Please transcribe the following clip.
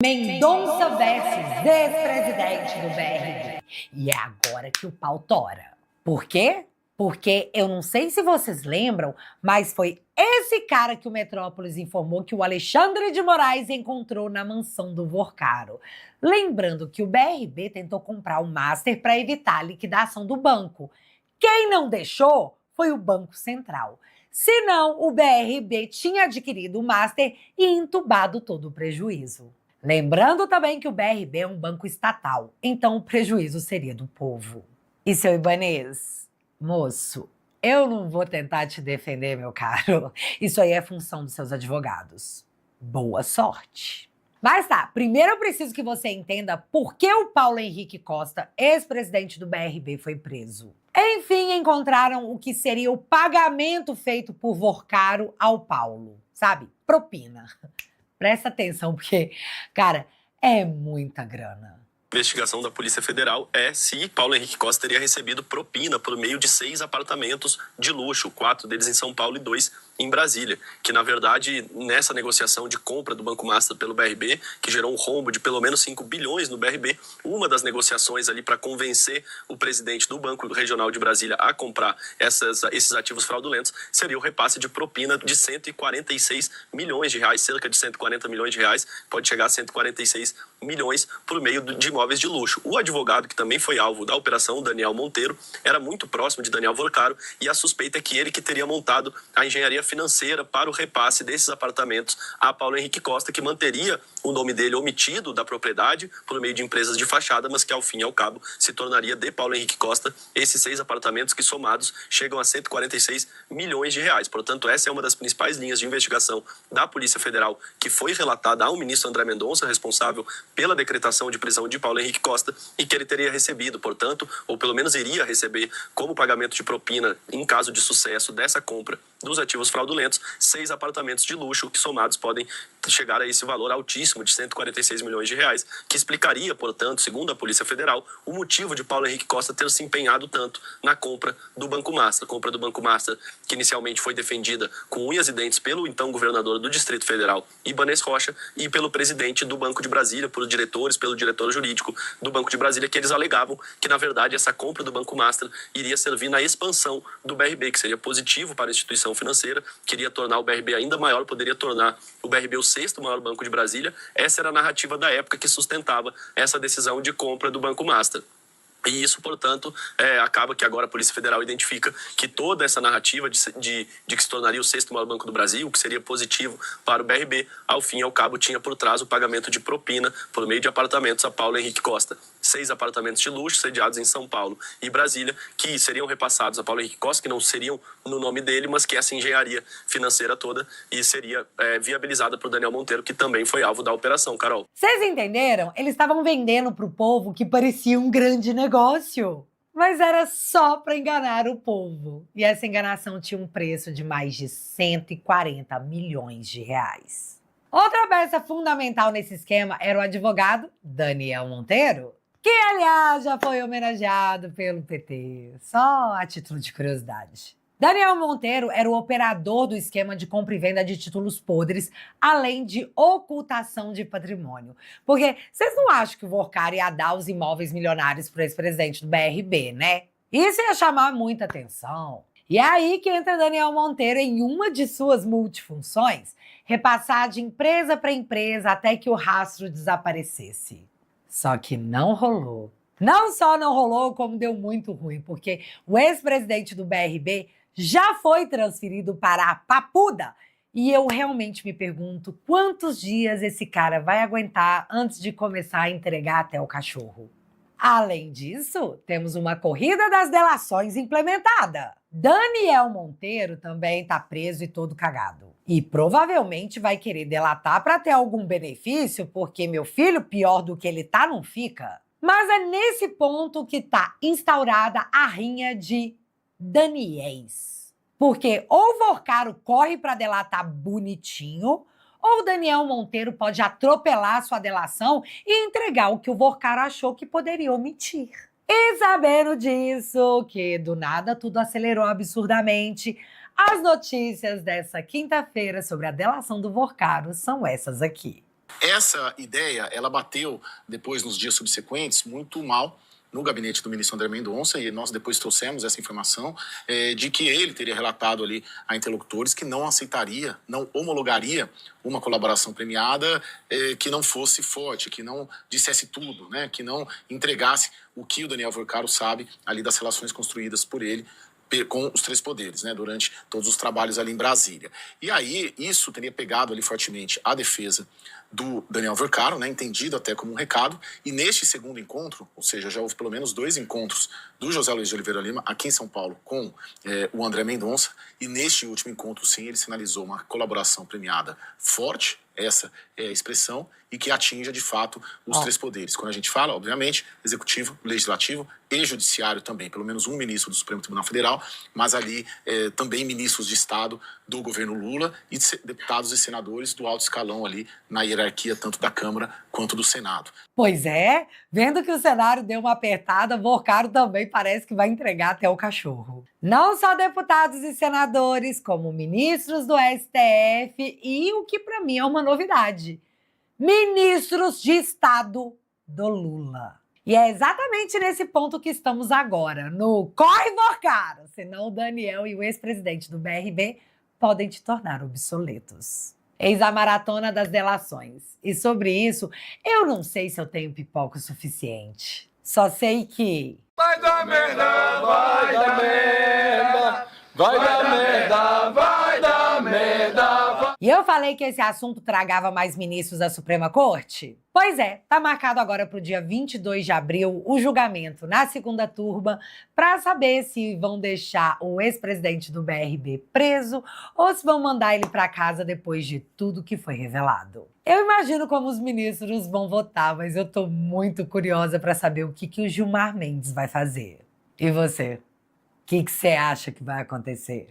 Mendonça versus ex-presidente do BRB. E é agora que o pau tora. Por quê? Porque eu não sei se vocês lembram, mas foi esse cara que o Metrópolis informou que o Alexandre de Moraes encontrou na mansão do Vorcaro. Lembrando que o BRB tentou comprar o Master para evitar a liquidação do banco. Quem não deixou foi o Banco Central. Senão, o BRB tinha adquirido o Master e entubado todo o prejuízo. Lembrando também que o BRB é um banco estatal, então o prejuízo seria do povo. E seu Ibanez? Moço, eu não vou tentar te defender, meu caro. Isso aí é função dos seus advogados. Boa sorte. Mas tá, primeiro eu preciso que você entenda por que o Paulo Henrique Costa, ex-presidente do BRB, foi preso. Enfim, encontraram o que seria o pagamento feito por Vorcaro ao Paulo, sabe? Propina. Presta atenção, porque, cara, é muita grana. A investigação da Polícia Federal é se Paulo Henrique Costa teria recebido propina por meio de 6 apartamentos de luxo, 4 deles em São Paulo e 2 em Brasília, que na verdade nessa negociação de compra do Banco Master pelo BRB, que gerou um rombo de pelo menos 5 bilhões no BRB, uma das negociações ali para convencer o presidente do Banco Regional de Brasília a comprar esses ativos fraudulentos seria o repasse de propina de 146 milhões de reais, cerca de 140 milhões de reais, pode chegar a 146 milhões por meio de imóveis de luxo. O advogado que também foi alvo da operação, Daniel Monteiro, era muito próximo de Daniel Vorcaro e a suspeita é que ele que teria montado a engenharia financeira para o repasse desses apartamentos a Paulo Henrique Costa, que manteria o nome dele omitido da propriedade por meio de empresas de fachada, mas que ao fim e ao cabo se tornaria de Paulo Henrique Costa esses 6 apartamentos que somados chegam a 146 milhões de reais. Portanto, essa é uma das principais linhas de investigação da Polícia Federal que foi relatada ao ministro André Mendonça, responsável pela decretação de prisão de Paulo Henrique Costa, e que ele teria recebido, portanto, ou pelo menos iria receber como pagamento de propina em caso de sucesso dessa compra dos ativos fraudulentos, 6 apartamentos de luxo que somados podem chegar a esse valor altíssimo de 146 milhões de reais, que explicaria, portanto, segundo a Polícia Federal, o motivo de Paulo Henrique Costa ter se empenhado tanto na compra do Banco Master. A compra do Banco Master, que inicialmente foi defendida com unhas e dentes pelo então governador do Distrito Federal, Ibanez Rocha, e pelo presidente do Banco de Brasília, por diretores, pelo diretor jurídico do Banco de Brasília, que eles alegavam que, na verdade, essa compra do Banco Master iria servir na expansão do BRB, que seria positivo para a instituição financeira, queria tornar o BRB ainda maior, poderia tornar o BRB o 6º maior banco de Brasília. Essa era a narrativa da época que sustentava essa decisão de compra do Banco Master. E isso, portanto, acaba que agora a Polícia Federal identifica que toda essa narrativa de que se tornaria o 6º maior banco do Brasil, que seria positivo para o BRB, ao fim e ao cabo tinha por trás o pagamento de propina por meio de apartamentos a Paulo Henrique Costa. 6 apartamentos de luxo sediados em São Paulo e Brasília, que seriam repassados a Paulo Henrique Costa, que não seriam no nome dele, mas que essa engenharia financeira toda e seria viabilizada por Daniel Monteiro, que também foi alvo da operação, Carol. Vocês entenderam? Eles estavam vendendo pro povo que parecia um grande negócio, mas era só para enganar o povo. E essa enganação tinha um preço de mais de 140 milhões de reais. Outra peça fundamental nesse esquema era o advogado Daniel Monteiro, que, aliás, já foi homenageado pelo PT, só a título de curiosidade. Daniel Monteiro era o operador do esquema de compra e venda de títulos podres, além de ocultação de patrimônio. Porque vocês não acham que o Vorcaro ia dar os imóveis milionários para o ex-presidente do BRB, né? Isso ia chamar muita atenção. E é aí que entra Daniel Monteiro em uma de suas multifunções, repassar de empresa para empresa até que o rastro desaparecesse. Só que não rolou. Não só não rolou, como deu muito ruim, porque o ex-presidente do BRB já foi transferido para a Papuda. E eu realmente me pergunto quantos dias esse cara vai aguentar antes de começar a entregar até o cachorro. Além disso, temos uma corrida das delações implementada. Daniel Monteiro também tá preso e todo cagado. E provavelmente vai querer delatar para ter algum benefício, porque meu filho, pior do que ele tá, não fica. Mas é nesse ponto que tá instaurada a rinha de Daniéis. Porque ou o Vorcaro corre para delatar bonitinho, ou o Daniel Monteiro pode atropelar sua delação e entregar o que o Vorcaro achou que poderia omitir. E sabendo disso, que do nada tudo acelerou absurdamente, as notícias dessa quinta-feira sobre a delação do Vorcaro são essas aqui. Essa ideia, ela bateu depois, nos dias subsequentes, muito mal no gabinete do ministro André Mendonça, e nós depois trouxemos essa informação de que ele teria relatado ali a interlocutores que não aceitaria, não homologaria uma colaboração premiada que não fosse forte, que não dissesse tudo, né, que não entregasse o que o Daniel Vorcaro sabe ali das relações construídas por ele com os três poderes, né, durante todos os trabalhos ali em Brasília. E aí, isso teria pegado ali fortemente a defesa do Daniel Vorcaro, né, entendido até como um recado, e neste segundo encontro, ou seja, já houve pelo menos 2 encontros do José Luiz de Oliveira Lima, aqui em São Paulo, com o André Mendonça, e neste último encontro, sim, ele sinalizou uma colaboração premiada forte, essa é a expressão, e que atinja, de fato, os três poderes. Quando a gente fala, obviamente, executivo, legislativo e judiciário também, pelo menos um ministro do Supremo Tribunal Federal, mas ali também ministros de Estado do governo Lula e deputados e senadores do alto escalão ali na hierarquia tanto da Câmara quanto do Senado. Pois é, vendo que o cenário deu uma apertada, Vorcaro também parece que vai entregar até o cachorro. Não só deputados e senadores, como ministros do STF e o que para mim é uma novidade, ministros de Estado do Lula. E é exatamente nesse ponto que estamos agora, no Corre Vorcaro, senão o Daniel e o ex-presidente do BRB podem te tornar obsoletos. Eis a maratona das delações. E sobre isso, eu não sei se eu tenho pipoca o suficiente. Só sei que... Vai dar merda, vai dar merda, vai dar merda, vai dar merda. E eu falei que esse assunto tragava mais ministros da Suprema Corte? Pois é, tá marcado agora para o dia 22 de abril o julgamento na segunda turma para saber se vão deixar o ex-presidente do BRB preso ou se vão mandar ele para casa depois de tudo que foi revelado. Eu imagino como os ministros vão votar, mas eu tô muito curiosa para saber o que o Gilmar Mendes vai fazer. E você? O que você acha que vai acontecer?